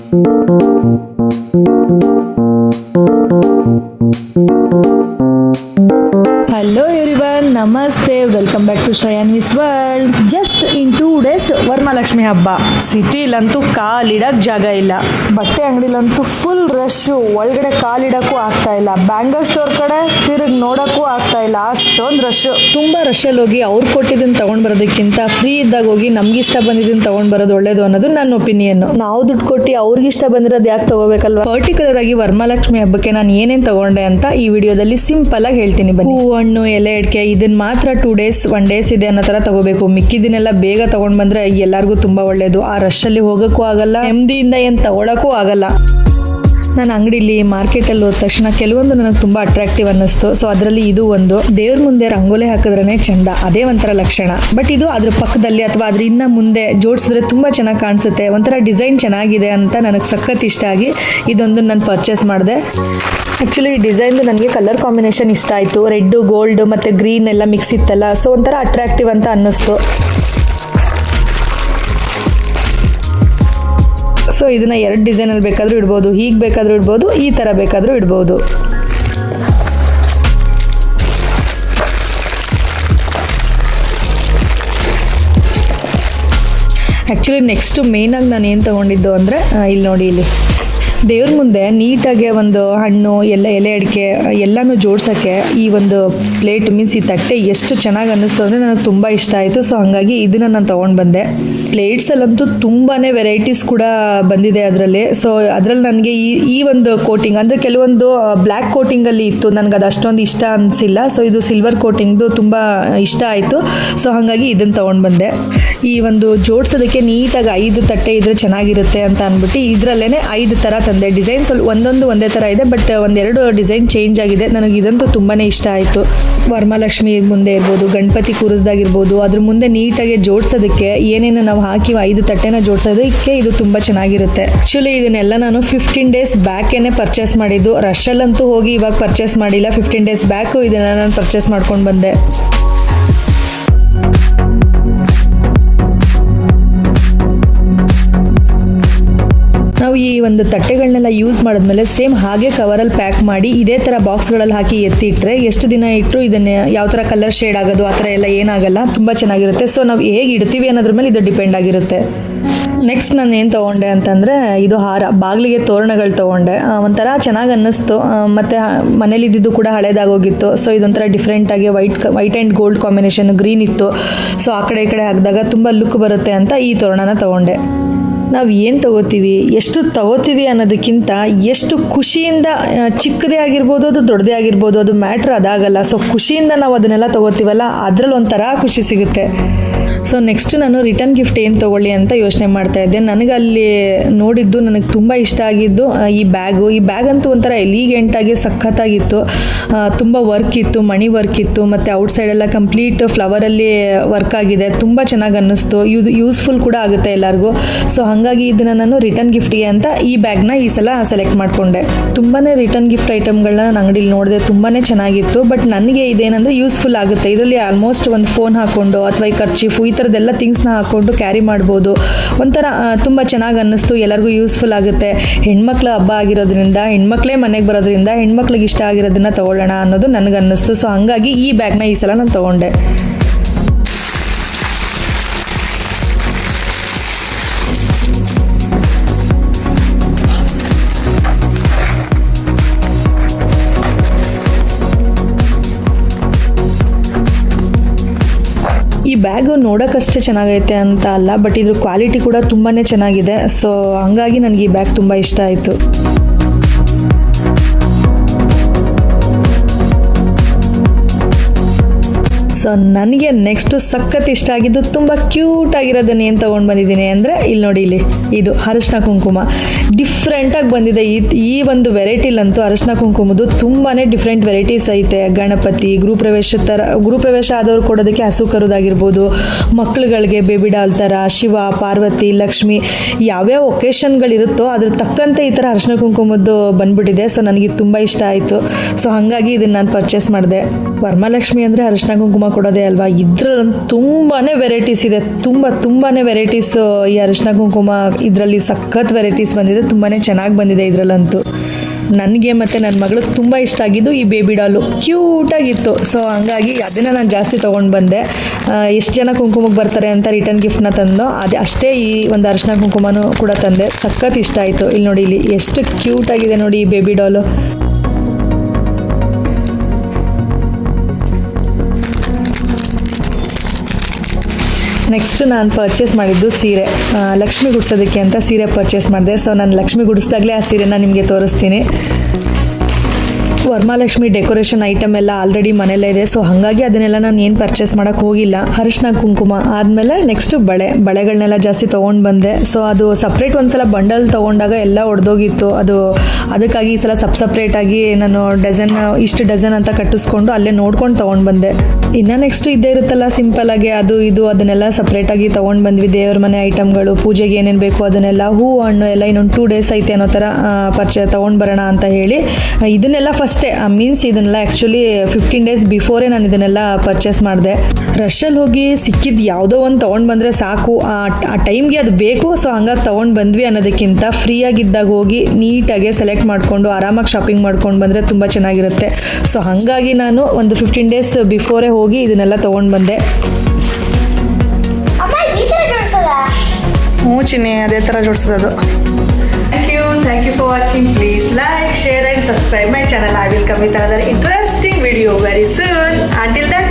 Hello everyone, namaste, welcome back to Shrayanvi's world. Just in 2 days Varamahalakshmi ಹಬ್ಬ. ಸಿಟಿಲಂತೂ ಕಾಲಿಡಕ್ಕೆ ಜಾಗ ಇಲ್ಲ, ಬಟ್ಟೆ ಅಂಗಡಿಲಂತೂ ಫುಲ್ ರಶ್, ಒಳಗಡೆ ಕಾಲಿಡಕ್ಕೂ ಆಗ್ತಾ ಇಲ್ಲ. ಬ್ಯಾಂಗಲ್ ಸ್ಟೋರ್ ಕಡೆ ತಿರುಗಿ ನೋಡಕ್ಕೂ ಆಗ್ತಾ ಇಲ್ಲ, ಅಷ್ಟೊಂದು ರಶ್. ತುಂಬಾ ರಶಲ್ಲಿ ಹೋಗಿ ಅವ್ರು ಕೊಟ್ಟಿದ್ದನ್ನ ತಗೊಂಡ್ ಬರೋದಕ್ಕಿಂತ ಫ್ರೀ ಇದ್ದಾಗ ಹೋಗಿ ನಮ್ಗಿಷ್ಟ ಬಂದಿದ್ದನ್ನ ತಗೊಂಡ್ ಬರೋದು ಒಳ್ಳೇದು ಅನ್ನೋದು ನನ್ನ ಒಪಿನಿಯನ್. ನಾವು ದುಡ್ಡು ಕೊಟ್ಟು ಅವ್ರಿಗಿಷ್ಟ ಬಂದಿರೋದು ಯಾಕೆ ತಗೋಬೇಕಲ್ವಾ? ಪರ್ಟಿಕ್ಯುಲರ್ ಆಗಿ ವರಮಹಾಲಕ್ಷ್ಮಿ ಹಬ್ಬಕ್ಕೆ ನಾನು ಏನೇನ್ ತಗೊಂಡೆ ಅಂತ ಈ ವಿಡಿಯೋದಲ್ಲಿ ಸಿಂಪಲ್ ಆಗಿ ಹೇಳ್ತೀನಿ ಬನ್ನಿ. ಹೂ, ಹಣ್ಣು, ಎಲೆ ಅಡಿಕೆ ಇದನ್ನ ಮಾತ್ರ 2 days 1 days ಇದೆ ಅನ್ನೋ ತರ ತಗೋಬೇಕು. ಮಿಕ್ಕಿದಿನೆಲ್ಲ ಬೇಗ ತಗೊಂಡ್ ಬಂದ್ರೆ ಎಲ್ಲರಿಗೂ ತುಂಬಾ ಒಳ್ಳೇದು. ಆ ರಶ್ ಅಲ್ಲಿ ಹೋಗಕ್ಕೂ ಆಗಲ್ಲ, ನೆಮ್ಮದಿಯಿಂದ ಏನ್ ತಗೊಳಕ್ಕೂ ಆಗಲ್ಲ. ನಾನು ಅಂಗಡಿಲಿ ಮಾರ್ಕೆಟಲ್ಲಿ ಹೋದ ತಕ್ಷಣ ಕೆಲವೊಂದು ನನಗೆ ತುಂಬ ಅಟ್ರಾಕ್ಟಿವ್ ಅನ್ನಿಸ್ತು. ಸೊ ಅದರಲ್ಲಿ ಇದು ಒಂದು. ದೇವ್ರ ಮುಂದೆ ರಂಗೋಲಿ ಹಾಕಿದ್ರೇ ಚಂದ, ಅದೇ ಒಂಥರ ಲಕ್ಷಣ. ಬಟ್ ಇದು ಅದ್ರ ಪಕ್ಕದಲ್ಲಿ ಅಥವಾ ಅದ್ರ ಇನ್ನ ಮುಂದೆ ಜೋಡಿಸಿದ್ರೆ ತುಂಬ ಚೆನ್ನಾಗಿ ಕಾಣಿಸುತ್ತೆ, ಒಂಥರ ಡಿಸೈನ್ ಚೆನ್ನಾಗಿದೆ ಅಂತ ನನಗೆ ಸಖತ್ ಇಷ್ಟ ಆಗಿ ಇದೊಂದು ನಾನು ಪರ್ಚೇಸ್ ಮಾಡಿದೆ. ಆ್ಯಕ್ಚುಲಿ ಈ ಡಿಸೈನ್ದು ನನಗೆ ಕಲರ್ ಕಾಂಬಿನೇಷನ್ ಇಷ್ಟ ಆಯಿತು. ರೆಡ್ಡು, ಗೋಲ್ಡ್ ಮತ್ತು ಗ್ರೀನ್ ಎಲ್ಲ ಮಿಕ್ಸ್ ಇತ್ತಲ್ಲ, ಸೊ ಒಂಥರ ಅಟ್ರಾಕ್ಟಿವ್ ಅಂತ ಅನ್ನಿಸ್ತು. ಸೊ ಇದನ್ನ 2 ಡಿಸೈನಲ್ಲಿ ಬೇಕಾದರೂ ಇಡ್ಬೋದು, ಹೀಗೆ ಬೇಕಾದರೂ ಇಡ್ಬೋದು, ಈ ಥರ ಬೇಕಾದರೂ ಇಡ್ಬೋದು. ಆ್ಯಕ್ಚುಲಿ ನೆಕ್ಸ್ಟು ಮೇಯ್ನಾಗಿ ನಾನು ಏನು ತೊಗೊಂಡಿದ್ದು ಅಂದರೆ ಇಲ್ಲಿ ನೋಡಿ, ಇಲ್ಲಿ ದೇವ್ರ ಮುಂದೆ ನೀಟಾಗಿ ಒಂದು ಹಣ್ಣು ಎಲೆ ಅಡಿಕೆ ಎಲ್ಲನೂ ಜೋಡ್ಸೋಕ್ಕೆ ಈ ಒಂದು ಪ್ಲೇಟ್ ಮೀನ್ಸ್ ಈ ತಟ್ಟೆ ಎಷ್ಟು ಚೆನ್ನಾಗಿ ಅನ್ನಿಸ್ತು ಅಂದರೆ ನನಗೆ ತುಂಬ ಇಷ್ಟ ಆಯಿತು. ಸೊ ಹಾಗಾಗಿ ಇದನ್ನು ನಾನು ತೊಗೊಂಡು ಬಂದೆ. ಪ್ಲೇಟ್ಸಲ್ಲಂತೂ ತುಂಬಾ ವೆರೈಟೀಸ್ ಕೂಡ ಬಂದಿದೆ ಅದರಲ್ಲಿ. ಸೊ ಅದರಲ್ಲಿ ನನಗೆ ಈ ಒಂದು ಕೋಟಿಂಗ್ ಅಂದರೆ ಕೆಲವೊಂದು ಬ್ಲ್ಯಾಕ್ ಕೋಟಿಂಗಲ್ಲಿ ಇತ್ತು, ನನಗೆ ಅದು ಅಷ್ಟೊಂದು ಇಷ್ಟ ಅನಿಸಿಲ್ಲ. ಸೊ ಇದು ಸಿಲ್ವರ್ ಕೋಟಿಂಗ್ದು ತುಂಬ ಇಷ್ಟ ಆಯಿತು. ಸೊ ಹಾಗಾಗಿ ಇದನ್ನು ತೊಗೊಂಡು ಬಂದೆ. ಈ ಒಂದು ಜೋಡಿಸೋದಕ್ಕೆ ನೀಟಾಗಿ 5 ತಟ್ಟೆ ಇದ್ರೆ ಚೆನ್ನಾಗಿರುತ್ತೆ ಅಂತ ಅಂದ್ಬಿಟ್ಟು ಇದರಲ್ಲೇ 5 ಥರ ತಂದೆ. ಡಿಸೈನ್ ಒಂದೊಂದು ಒಂದೇ ಥರ ಇದೆ, ಬಟ್ 1-2 ಡಿಸೈನ್ ಚೇಂಜ್ ಆಗಿದೆ. ನನಗೆ ಇದಂತೂ ತುಂಬಾ ಇಷ್ಟ ಆಯಿತು. ವರಮಹಾಲಕ್ಷ್ಮಿ ಮುಂದೆ ಇರ್ಬೋದು, ಗಣಪತಿ ಕೂರಿಸ್ದಾಗಿರ್ಬೋದು, ಅದ್ರ ಮುಂದೆ ನೀಟಾಗಿ ಜೋಡಿಸೋದಕ್ಕೆ ಏನೇನು ನಾವು ಹಾಕಿ 5 ತಟ್ಟೆನ ಜೋಡಿಸೋದಕ್ಕೆ ಇದು ತುಂಬ ಚೆನ್ನಾಗಿರುತ್ತೆ. ಆ್ಯಕ್ಚುಲಿ ಇದನ್ನೆಲ್ಲ ನಾನು 15 days ಬ್ಯಾಕೇನೆ ಪರ್ಚೇಸ್ ಮಾಡಿದ್ದು. ರಶಲ್ಲಂತೂ ಹೋಗಿ ಇವಾಗ ಪರ್ಚೇಸ್ ಮಾಡಿಲ್ಲ, 15 days ಬ್ಯಾಕು ಇದನ್ನು ನಾನು ಪರ್ಚೇಸ್ ಮಾಡ್ಕೊಂಡು ಬಂದೆ. ನಾವು ಈ ಒಂದು ತಟ್ಟೆಗಳನ್ನೆಲ್ಲ ಯೂಸ್ ಮಾಡಿದ್ಮೇಲೆ ಸೇಮ್ ಹಾಗೆ ಕವರಲ್ಲಿ ಪ್ಯಾಕ್ ಮಾಡಿ ಇದೇ ಥರ ಬಾಕ್ಸ್ಗಳಲ್ಲಿ ಹಾಕಿ ಎತ್ತಿಟ್ರೆ ಎಷ್ಟು ದಿನ ಇಟ್ಟರು ಇದನ್ನ ಯಾವ ಥರ ಕಲರ್ ಶೇಡ್ ಆಗೋದು ಆ ಥರ ಎಲ್ಲ ಏನಾಗಲ್ಲ, ತುಂಬ ಚೆನ್ನಾಗಿರುತ್ತೆ. ಸೊ ನಾವು ಹೇಗೆ ಇಡ್ತೀವಿ ಅನ್ನೋದ್ರ ಮೇಲೆ ಇದು ಡಿಪೆಂಡ್ ಆಗಿರುತ್ತೆ. ನೆಕ್ಸ್ಟ್ ನಾನು ಏನು ತೊಗೊಂಡೆ ಅಂತಂದರೆ ಇದು ಹಾರ, ಬಾಗಿಲಿಗೆ ತೋರಣಗಳು ತೊಗೊಂಡೆ. ಒಂಥರ ಚೆನ್ನಾಗಿ ಅನ್ನಿಸ್ತು. ಮತ್ತು ಮನೇಲಿದ್ದು ಕೂಡ ಹಳೇದಾಗೋಗಿತ್ತು. ಸೊ ಇದೊಂಥರ ಡಿಫ್ರೆಂಟಾಗಿ white and gold combination green ಇತ್ತು. ಸೊ ಆ ಕಡೆ ಈ ಕಡೆ ಹಾಕಿದಾಗ ತುಂಬ ಲುಕ್ ಬರುತ್ತೆ ಅಂತ ಈ ತೋರಣನ ತೊಗೊಂಡೆ. ನಾವು ಏನು ತಗೋತೀವಿ, ಎಷ್ಟು ತಗೋತೀವಿ ಅನ್ನೋದಕ್ಕಿಂತ ಎಷ್ಟು ಖುಷಿಯಿಂದ, ಚಿಕ್ಕದೇ ಆಗಿರ್ಬೋದು ಅದು ದೊಡ್ಡದೇ ಆಗಿರ್ಬೋದು, ಅದು ಮ್ಯಾಟ್ರ್ ಅದಾಗಲ್ಲ. ಸೊ ಖುಷಿಯಿಂದ ನಾವು ಅದನ್ನೆಲ್ಲ ತಗೋತೀವಲ್ಲ, ಅದ್ರಲ್ಲಿ ಒಂಥರ ಖುಷಿ ಸಿಗುತ್ತೆ. ಸೊ ನೆಕ್ಸ್ಟ್ ನಾನು ರಿಟರ್ನ್ ಗಿಫ್ಟ್ ಏನು ತೊಗೊಳ್ಳಿ ಅಂತ ಯೋಚನೆ ಮಾಡ್ತಾ ಇದ್ದೆ. ನನಗೆ ಅಲ್ಲಿ ನೋಡಿದ್ದು ನನಗೆ ತುಂಬ ಇಷ್ಟ ಆಗಿದ್ದು ಈ ಬ್ಯಾಗ್ ಅಂತೂ ಒಂಥರ ಎಲಿಗೆಂಟಾಗಿ ಸಖತ್ತಾಗಿತ್ತು. ತುಂಬ ವರ್ಕ್ ಇತ್ತು, ಮಣಿ ವರ್ಕ್ ಇತ್ತು, ಮತ್ತು ಔಟ್ಸೈಡೆಲ್ಲ ಕಂಪ್ಲೀಟ್ ಫ್ಲವರಲ್ಲಿ ವರ್ಕ್ ಆಗಿದೆ. ತುಂಬ ಚೆನ್ನಾಗಿ ಅನ್ನಿಸ್ತು. ಯೂಸ್ಫುಲ್ ಕೂಡ ಆಗುತ್ತೆ ಎಲ್ಲರಿಗೂ. ಸೊ ಹಾಗಾಗಿ ಇದನ್ನು ನಾನು ರಿಟರ್ನ್ ಗಿಫ್ಟಿಗೆ ಅಂತ ಈ ಬ್ಯಾಗ್ನ ಈ ಸಲ ಸೆಲೆಕ್ಟ್ ಮಾಡಿಕೊಂಡೆ. ತುಂಬಾ ರಿಟರ್ನ್ ಗಿಫ್ಟ್ ಐಟಮ್ಗಳನ್ನ ನಾನು ಅಂಗಡಿಲಿ ನೋಡಿದೆ, ತುಂಬಾ ಚೆನ್ನಾಗಿತ್ತು. ಬಟ್ ನನಗೆ ಇದೇನಂದರೆ ಯೂಸ್ಫುಲ್ ಆಗುತ್ತೆ. ಇದರಲ್ಲಿ ಆಲ್ಮೋಸ್ಟ್ ಒಂದು ಫೋನ್ ಹಾಕ್ಕೊಂಡು ಅಥವಾ ಈ ಕರ್ಚೀಫು ಈ ಥರದ್ದೆಲ್ಲ ಥಿಂಗ್ಸ್ನ ಹಾಕ್ಕೊಂಡು ಕ್ಯಾರಿ ಮಾಡ್ಬೋದು. ಒಂಥರ ತುಂಬ ಚೆನ್ನಾಗಿ ಅನ್ನಿಸ್ತು, ಎಲ್ಲರಿಗೂ ಯೂಸ್ಫುಲ್ ಆಗುತ್ತೆ. ಹೆಣ್ಮಕ್ಳ ಹಬ್ಬ ಆಗಿರೋದ್ರಿಂದ, ಹೆಣ್ಮಕ್ಳೇ ಮನೆಗೆ ಬರೋದ್ರಿಂದ ಹೆಣ್ಮಕ್ಳಿಗೆ ಇಷ್ಟ ಆಗಿರೋದನ್ನ ತೊಗೊಳ್ಳೋಣ ಅನ್ನೋದು ನನಗೆ ಅನ್ನಿಸ್ತು. ಸೊ ಹಾಗಾಗಿ ಈ ಬ್ಯಾಗ್ನ ಈ ಸಲ ನಾನು ತೊಗೊಂಡೆ. ಈ ಬ್ಯಾಗು ನೋಡೋಕ್ಕಷ್ಟೇ ಚೆನ್ನಾಗೈತೆ ಅಂತ ಅಲ್ಲ, ಬಟ್ ಇದ್ರ ಕ್ವಾಲಿಟಿ ಕೂಡ ತುಂಬಾ ಚೆನ್ನಾಗಿದೆ. ಸೊ ಹಂಗಾಗಿ ನನಗೆ ಈ ಬ್ಯಾಗ್ ತುಂಬ ಇಷ್ಟ ಆಯಿತು. ಸೊ ನನಗೆ ನೆಕ್ಸ್ಟ್ ಸಖತ್ ಇಷ್ಟ ಆಗಿದ್ದು ತುಂಬ ಕ್ಯೂಟ್ ಆಗಿರೋದನ್ನ ಏನು ತೊಗೊಂಡು ಬಂದಿದ್ದೀನಿ ಅಂದರೆ ಇಲ್ಲಿ ನೋಡಿ, ಇದು ಅರಿಶಿನ ಕುಂಕುಮ ಡಿಫ್ರೆಂಟಾಗಿ ಬಂದಿದೆ. ಈ ಒಂದು ವೆರೈಟಿಲಂತೂ ಅರಿಶಿನ ಕುಂಕುಮದ್ದು ತುಂಬಾ ಡಿಫ್ರೆಂಟ್ ವೆರೈಟೀಸ್ ಐತೆ. ಗಣಪತಿ, ಗೃಹಪ್ರವೇಶ ಆದವ್ರು ಕೊಡೋದಕ್ಕೆ ಹಸು ಕರುದಾಗಿರ್ಬೋದು, ಮಕ್ಕಳುಗಳಿಗೆ ಬೇಬಿ ಡಾಲ್ ಥರ, ಶಿವ, ಪಾರ್ವತಿ, ಲಕ್ಷ್ಮಿ, ಯಾವ್ಯಾವ ಒಕೇಶನ್ಗಳಿರುತ್ತೋ ಅದ್ರ ತಕ್ಕಂತೆ ಈ ಥರ ಅರಿಶಿನ ಕುಂಕುಮದ್ದು ಬಂದ್ಬಿಟ್ಟಿದೆ. ಸೊ ನನಗೆ ತುಂಬ ಇಷ್ಟ ಆಯಿತು. ಸೊ ಹಾಗಾಗಿ ಇದನ್ನು ನಾನು ಪರ್ಚೇಸ್ ಮಾಡಿದೆ. ವರಮಹಾಲಕ್ಷ್ಮಿ ಅಂದರೆ ಅರಿಶಿನ ಕುಂಕುಮ ಕೊಡೋದೇ ಅಲ್ವಾ. ಇದ್ರಲ್ಲಂತೂ ತುಂಬಾ ವೆರೈಟೀಸ್ ಇದೆ, ತುಂಬಾ ವೆರೈಟೀಸ್. ಈ ಅರಿಶಿನ ಕುಂಕುಮ ಇದರಲ್ಲಿ ಸಖತ್ ವೆರೈಟೀಸ್ ಬಂದಿದೆ, ತುಂಬಾ ಚೆನ್ನಾಗಿ ಬಂದಿದೆ ಇದರಲ್ಲಂತೂ. ನನಗೆ ಮತ್ತು ನನ್ನ ಮಗಳಿಗೆ ತುಂಬ ಇಷ್ಟ ಆಗಿದ್ದು ಈ ಬೇಬಿ ಡಾಲು, ಕ್ಯೂಟಾಗಿತ್ತು. ಸೊ ಹಂಗಾಗಿ ಅದನ್ನು ನಾನು ಜಾಸ್ತಿ ತೊಗೊಂಡು ಬಂದೆ. ಎಷ್ಟು ಜನ ಕುಂಕುಮಕ್ಕೆ ಬರ್ತಾರೆ ಅಂತ ರಿಟರ್ನ್ ಗಿಫ್ಟ್ನ ತಂದು ಅಷ್ಟೇ ಈ ಒಂದು ಅರಿಶಿನ ಕುಂಕುಮನೂ ಕೂಡ ತಂದೆ. ಸಖತ್ ಇಷ್ಟ ಆಯಿತು. ಇಲ್ಲಿ ನೋಡಿ, ಇಲ್ಲಿ ಎಷ್ಟು ಕ್ಯೂಟಾಗಿದೆ ನೋಡಿ ಈ ಬೇಬಿ ಡಾಲು. ನೆಕ್ಸ್ಟ್ ನಾನು ಪರ್ಚೇಸ್ ಮಾಡಿದ್ದು ಸೀರೆ, ಲಕ್ಷ್ಮಿ ಗುಡಿಸೋದಕ್ಕೆ ಅಂತ ಸೀರೆ ಪರ್ಚೇಸ್ ಮಾಡಿದೆ. ಸೊ ನಾನು ಲಕ್ಷ್ಮಿ ಗುಡಿಸಿದಾಗಲೇ ಆ ಸೀರೆನ ನಿಮಗೆ ತೋರಿಸ್ತೀನಿ. ವರಮಹಾಲಕ್ಷ್ಮಿ ಡೆಕೋರೇಷನ್ ಐಟಮ್ ಎಲ್ಲ ಆಲ್ರೆಡಿ ಮನೆಯಲ್ಲೇ ಇದೆ. ಸೊ ಹಾಗಾಗಿ ಅದನ್ನೆಲ್ಲ ನಾನು ಏನು ಪರ್ಚೇಸ್ ಮಾಡೋಕ್ಕೆ ಹೋಗಿಲ್ಲ. ಅರಿಶಿನ ಕುಂಕುಮ ಆದಮೇಲೆ ನೆಕ್ಸ್ಟ್ ಬಳೆಗಳನ್ನೆಲ್ಲ ಜಾಸ್ತಿ ತೊಗೊಂಡು ಬಂದೆ. ಸೊ ಅದು ಸಪ್ರೇಟ್ ಒಂದ್ಸಲ ಬಂಡಲ್ ತೊಗೊಂಡಾಗ ಎಲ್ಲ ಒಡೆದೋಗಿತ್ತು. ಅದಕ್ಕಾಗಿ ಈ ಸಲ ಸಪ್ರೇಟಾಗಿ ನಾನು ಇಷ್ಟು ಡಜನ್ ಅಂತ ಕಟ್ಟಿಸ್ಕೊಂಡು ಅಲ್ಲೇ ನೋಡ್ಕೊಂಡು ತೊಗೊಂಡು ಬಂದೆ. ಇನ್ನು ನೆಕ್ಸ್ಟ್ ಇದ್ದೇ ಇರುತ್ತಲ್ಲ ಸಿಂಪಲ್ಲಾಗಿ ಅದು ಇದು ಅದನ್ನೆಲ್ಲ ಸಪ್ರೇಟಾಗಿ ತೊಗೊಂಡು ಬಂದ್ವಿ. ದೇವ್ರ ಮನೆ ಐಟಮ್ಗಳು, ಪೂಜೆಗೆ ಏನೇನು ಬೇಕು ಅದನ್ನೆಲ್ಲ, ಹೂವು ಹಣ್ಣು ಎಲ್ಲ ಇನ್ನೊಂದು 2 days ಐತೆ ಅನ್ನೋ ಥರ ತೊಗೊಂಡು ಬರೋಣ ಅಂತ ಹೇಳಿ ಇದನ್ನೆಲ್ಲ ಫಸ್ಟೇ ಮೀನ್ಸ್ ಇದನ್ನೆಲ್ಲ ಆ್ಯಕ್ಚುಲಿ 15 days ಬಿಫೋರೇ ನಾನು ಇದನ್ನೆಲ್ಲ ಪರ್ಚೇಸ್ ಮಾಡಿದೆ. ರಶಲ್ಲಿ ಹೋಗಿ ಸಿಕ್ಕಿದ್ದು ಯಾವುದೋ ಒಂದು ತೊಗೊಂಡು ಬಂದರೆ ಸಾಕು, ಆ ಟೈಮ್ಗೆ ಅದು ಬೇಕು. ಸೊ ಹಂಗಾಗಿ ತೊಗೊಂಡು ಬಂದ್ವಿ ಅನ್ನೋದಕ್ಕಿಂತ ಫ್ರೀಯಾಗಿದ್ದಾಗ ಹೋಗಿ ನೀಟಾಗಿ ಸೆಲೆಕ್ಟ್ ಮಾಡಿಕೊಂಡು ಆರಾಮಾಗಿ ಶಾಪಿಂಗ್ ಮಾಡ್ಕೊಂಡು ಬಂದರೆ ತುಂಬ ಚೆನ್ನಾಗಿರುತ್ತೆ. ಸೊ ಹಾಗಾಗಿ ನಾನು ಒಂದು 15 days ಬಿಫೋರೇ ಹೋಗಿ ಇದನ್ನೆಲ್ಲ ತೊಗೊಂಡು ಬಂದೆ. ಹ್ಞೂ ಚಿನ್ನಿ, ಅದೇ ಥರ ಜೋಡಿಸೋದು. Thank you for watching. Please like, share and subscribe my channel. I will come with another interesting video very soon. Until then,